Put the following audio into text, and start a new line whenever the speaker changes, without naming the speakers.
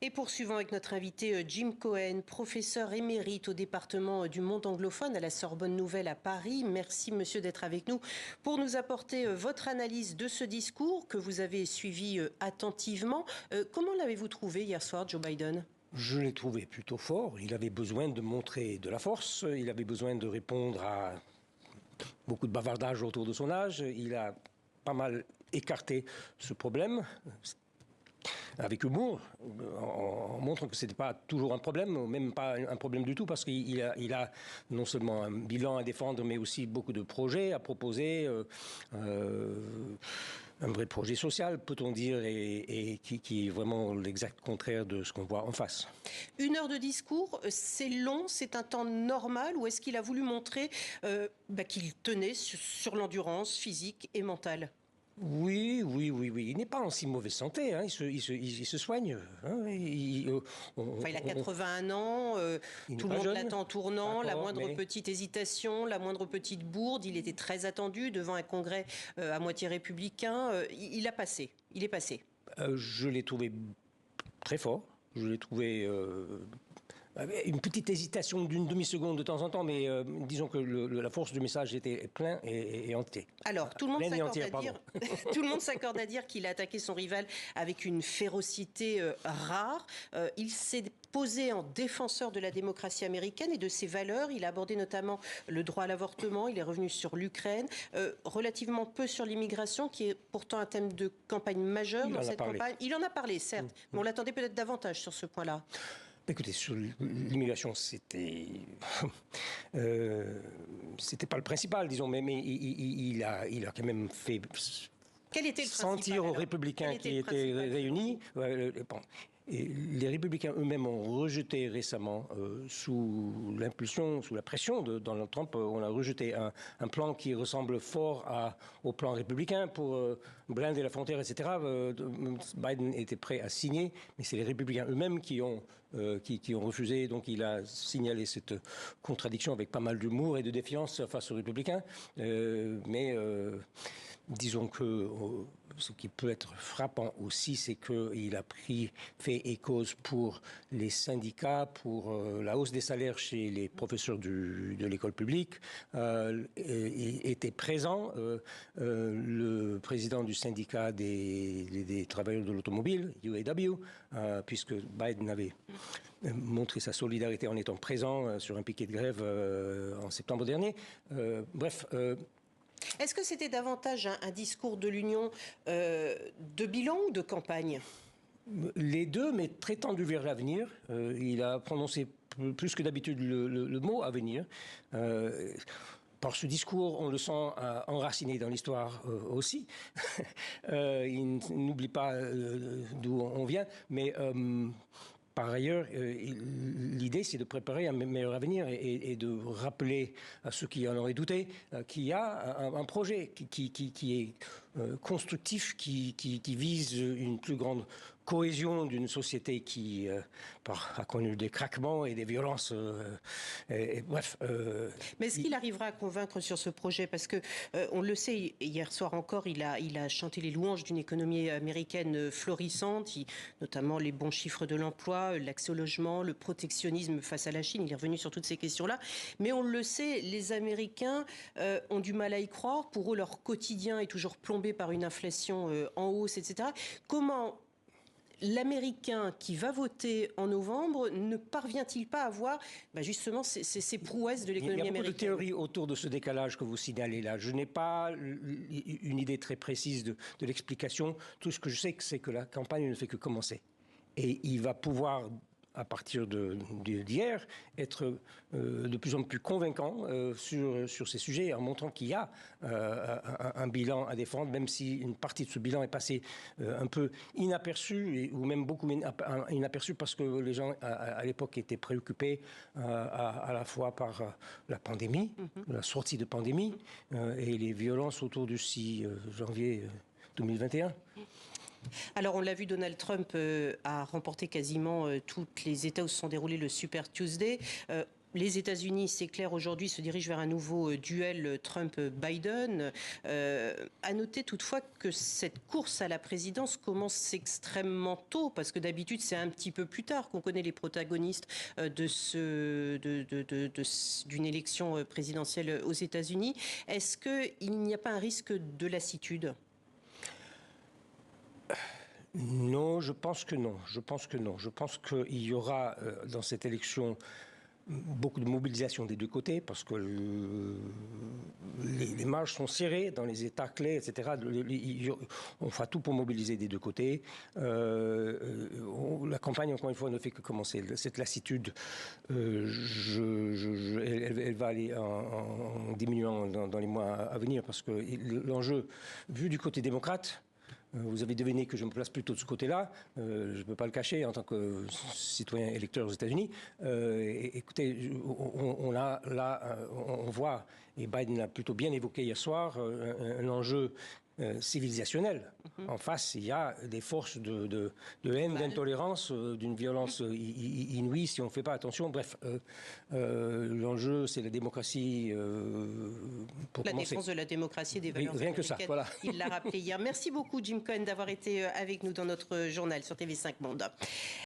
Et poursuivons avec notre invité Jim Cohen, professeur émérite au département du monde anglophone à la Sorbonne Nouvelle à Paris. Merci monsieur d'être avec nous pour nous apporter votre analyse de ce discours que vous avez suivi attentivement. Comment l'avez-vous trouvé hier soir, Joe Biden ?
Je l'ai trouvé plutôt fort. Il avait besoin de montrer de la force. Il avait besoin de répondre à beaucoup de bavardage autour de son âge. Il a pas mal écarté ce problème avec humour, en montrant que ce n'était pas toujours un problème, même pas un problème du tout, parce qu'il a non seulement un bilan à défendre, mais aussi beaucoup de projets à proposer, un vrai projet social, peut-on dire, et qui est vraiment l'exact contraire de ce qu'on voit en face.
1 heure de discours, c'est long, c'est un temps normal, ou est-ce qu'il a voulu montrer qu'il tenait sur l'endurance physique et mentale ?
Oui. Il n'est pas en si mauvaise santé. Hein. Il se soigne. Hein.
Il a 81 ans. Tout le monde l'attend en tournant. La moindre petite hésitation, la moindre petite bourde. Il était très attendu devant un congrès à moitié républicain. Il est passé.
Je l'ai trouvé très fort. Je l'ai trouvé une petite hésitation d'une demi-seconde de temps en temps, mais disons que la force du message était plein et entier.
Alors, tout le monde s'accorde à dire qu'il a attaqué son rival avec une férocité rare. Il s'est posé en défenseur de la démocratie américaine et de ses valeurs. Il a abordé notamment le droit à l'avortement. Il est revenu sur l'Ukraine, relativement peu sur l'immigration, qui est pourtant un thème de campagne majeur dans cette campagne. Il en a parlé, certes, mais on l'attendait peut-être davantage sur ce point-là.
Écoutez, sur l'immigration, c'était pas le principal, disons, mais il a quand même fait sentir aux républicains qui étaient réunis. Et les républicains eux-mêmes ont rejeté récemment, sous l'impulsion, sous la pression de Donald Trump, on a rejeté un plan qui ressemble fort au plan républicain pour blinder la frontière, etc. Biden était prêt à signer, mais c'est les républicains eux-mêmes qui ont refusé. Donc il a signalé cette contradiction avec pas mal d'humour et de défiance face aux républicains. Disons que ce qui peut être frappant aussi, c'est qu'il a fait et cause pour les syndicats, pour la hausse des salaires chez les professeurs de l'école publique. Il était présent, le président du syndicat des travailleurs de l'automobile, UAW, puisque Biden avait montré sa solidarité en étant présent sur un piquet de grève en septembre dernier.
Est-ce que c'était davantage un discours de l'Union de bilan ou de campagne ?
Les deux, mais très tendu vers l'avenir. Il a prononcé plus que d'habitude le mot avenir. Par ce discours, on le sent enraciné dans l'histoire aussi. Il n'oublie pas d'où on vient, mais par ailleurs, l'idée, c'est de préparer un meilleur avenir et de rappeler à ceux qui en auraient douté qu'il y a un projet qui est constructif, qui vise une plus grande cohésion d'une société qui a connu des craquements et des violences. Mais
est-ce qu'il arrivera à convaincre sur ce projet ? Parce que on le sait, hier soir encore, il a chanté les louanges d'une économie américaine florissante, notamment les bons chiffres de l'emploi, l'accès au logement, le protectionnisme face à la Chine. Il est revenu sur toutes ces questions-là. Mais on le sait, les Américains ont du mal à y croire. Pour eux, leur quotidien est toujours plombé par une inflation en hausse, etc. Comment l'Américain qui va voter en novembre ne parvient-il pas à voir justement ces prouesses de l'économie américaine ?
Il y a beaucoup de théories autour de ce décalage que vous signalez là. Je n'ai pas une idée très précise de l'explication. Tout ce que je sais, c'est que la campagne ne fait que commencer. Et il va pouvoir, à partir d'hier, être de plus en plus convaincant sur ces sujets, en montrant qu'il y a un bilan à défendre, même si une partie de ce bilan est passée un peu inaperçue, ou même beaucoup inaperçue, parce que les gens, à l'époque, étaient préoccupés à la fois par la pandémie, la sortie de pandémie, et les violences autour du 6 janvier 2021.
Alors on l'a vu, Donald Trump a remporté quasiment tous les États où se sont déroulés le Super Tuesday. Les États-Unis, c'est clair, aujourd'hui se dirigent vers un nouveau duel Trump-Biden. À noter toutefois que cette course à la présidence commence extrêmement tôt, parce que d'habitude c'est un petit peu plus tard qu'on connaît les protagonistes d'une élection présidentielle aux États-Unis. Est-ce qu'il n'y a pas un risque de lassitude ?
Non, je pense que non. Je pense qu'il y aura dans cette élection beaucoup de mobilisation des deux côtés, parce que les marges sont serrées dans les États clés, etc. On fera tout pour mobiliser des deux côtés. La campagne, encore une fois, ne fait que commencer. Cette lassitude, elle va aller en diminuant dans les mois à venir, parce que l'enjeu, vu du côté démocrate, vous avez deviné que je me place plutôt de ce côté-là. Je ne peux pas le cacher en tant que citoyen électeur aux États-Unis. Écoutez, on voit, et Biden l'a plutôt bien évoqué hier soir, un enjeu civilisationnel. En face, il y a des forces de haine, d'intolérance, d'une violence inouïe si on ne fait pas attention. Bref, l'enjeu, c'est la démocratie pour commencer.
La défense de la démocratie et des valeurs
rien que ça, voilà.
Il l'a rappelé hier. Merci beaucoup, Jim Cohen, d'avoir été avec nous dans notre journal sur TV5 Monde.